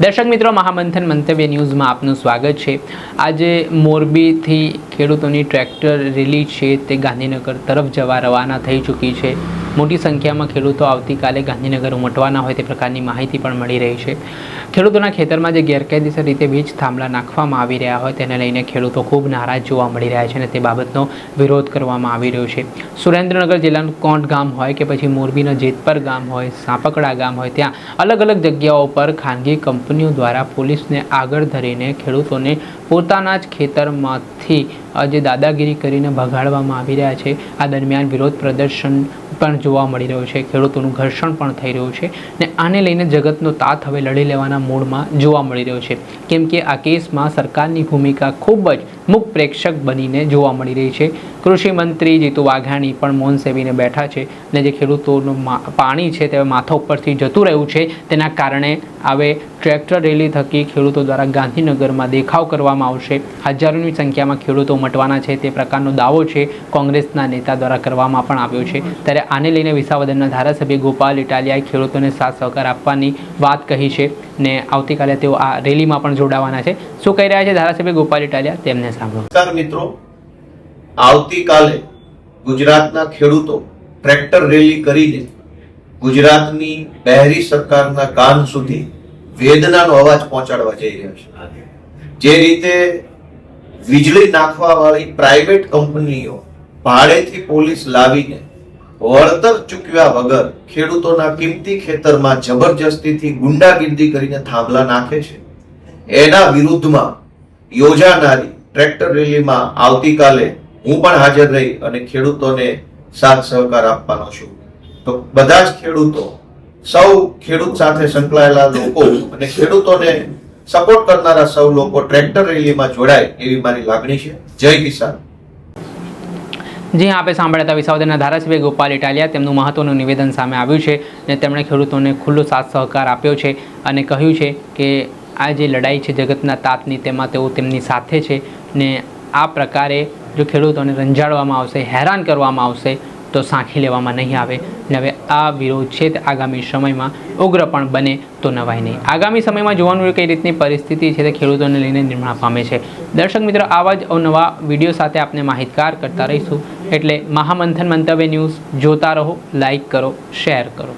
દર્શક મિત્રો, મહામંથન મંતવ્ય ન્યૂઝમાં આપનું સ્વાગત છે। આજે મોરબીથી ખેડૂતોની ટ્રેક્ટર રેલી છે તે ગાંધીનગર તરફ જવા રવાના થઈ ચૂકી છે। મોટી સંખ્યામાં ખેડૂતો આવતીકાલે ગાંધીનગર ઉમટવાના હોય તે પ્રકારની માહિતી પણ મળી રહી છે। ખેડૂતોના ખેતરમાં જે ગેરકાયદેસર રીતે વીજ થાંભલા નાખવામાં આવી રહ્યા હોય તેને લઈને ખેડૂતો ખૂબ નારાજ જોવા મળી રહ્યા છે અને તે બાબતનો વિરોધ કરવામાં આવી રહ્યો છે। સુરેન્દ્રનગર જિલ્લાનું કોંટ ગામ હોય કે પછી મોરબીના જેતપર ગામ હોય, સાપકડા ગામ હોય, ત્યાં અલગ અલગ જગ્યાઓ પર ખાનગી કંપનીઓ દ્વારા પોલીસને આગળ ધરીને ખેડૂતોને પોતાના જ ખેતરમાંથી જે દાદાગીરી કરીને ભગાડવામાં આવી રહ્યા છે। આ દરમિયાન વિરોધ પ્રદર્શન પણ જોવા મળી રહ્યું છે, ખેડૂતોનું ઘર્ષણ પણ થઈ રહ્યું છે ને આને લઈને જગતનો તાત હવે લડી લેવાના મૂડમાં જોવા મળી રહ્યો છે, કેમ કે આ કેસમાં સરકારની ભૂમિકા ખૂબ જ મુખ પ્રેક્ષક બનીને જોવા મળી રહી છે। કૃષિ મંત્રી જીતુ વાઘાણી પણ મૌન સેવીને બેઠા છે અને જે ખેડૂતોનું પાણી છે તે માથા ઉપરથી જતું રહ્યું છે તેના કારણે હવે ટ્રેક્ટર રેલી થકી ખેડૂતો દ્વારા ગાંધીનગરમાં દેખાવ કરવામાં આવશે। હજારોની સંખ્યામાં ખેડૂતો ઉમટવાના છે તે પ્રકારનો દાવો છે કોંગ્રેસના નેતા દ્વારા કરવામાં પણ આવ્યો છે। ત્યારે આને લઈને વિસાવદરના ધારાસભ્ય ગોપાલ ઇટાલિયાએ ખેડૂતોને સાથ સહકાર આપવાની વાત કહી છે ને આવતીકાલે તેઓ આ રેલીમાં પણ જોડાવાના છે। શું કહી રહ્યા છે ધારાસભ્ય ગોપાલ ઇટાલિયા, તેમને સાંભળો। નમસ્કાર મિત્રો, આવતીકાલે ગુજરાતના ખેડૂતો ટ્રેક્ટર રેલી કરીને ગુજરાતની બહેરી સરકારના કાન સુધી વેદનાનો અવાજ પહોંચાડવા જઈ રહ્યા છે। જે રીતે વીજળી નાખવા વાળી પ્રાઇવેટ કંપનીઓ ભાડેથી પોલીસ લાવીને વળતર ચૂકવ્યા વગર ખેડૂતોના કિંમતી ખેતરમાં જબરજસ્તીથી ગુંડાગીર્દી કરીને થાંભલા નાખે છે, એના વિરુદ્ધમાં યોજાનારી ટ્રેક્ટર રેલીમાં આવતીકાલે હું પણ હાજર રહી અને ખેડૂતોને સાથ સહકાર આપવાનો છું। તો બધા જ ખેડૂતો, સૌ ખેડૂત સાથે સંકળાયેલા લોકો અને ખેડૂતોને સપોર્ટ કરનારા સૌ લોકો ટ્રેક્ટર રેલીમાં જોડાય એવી મારી લાગણી છે। જય કિસાન। જી હા, આપણે સાંભળ્યા હતા વિસાવદરના ધારાસભ્ય ગોપાલ ઇટાલિયા। તેમનું મહત્વનું નિવેદન સામે આવ્યું છે અને તેમણે ખેડૂતોને ખુલ્લો સાથ સહકાર આપ્યો છે અને કહ્યું છે કે આ જે લડાઈ છે જગતના તાતની તેમાં તેઓ તેમની સાથે છે ને આ પ્રકારે જો ખેડૂતોને રંજાડવામાં આવશે, હેરાન કરવામાં આવશે તો સાંખી લેવામાં નહીં આવે ને હવે આ વિરોધ છે તે આગામી સમયમાં ઉગ્ર પણ બને તો નવાય નહીં। આગામી સમયમાં જોવાનું કઈ રીતની પરિસ્થિતિ છે તે ખેડૂતોને લઈને નિર્માણ પામે છે। દર્શક મિત્રો, આવા જ અવનવા વિડીયો સાથે આપને માહિતગાર કરતા રહીશું, એટલે મહામંથન મંતવ્ય ન્યૂઝ જોતા રહો, લાઈક કરો, શેર કરો।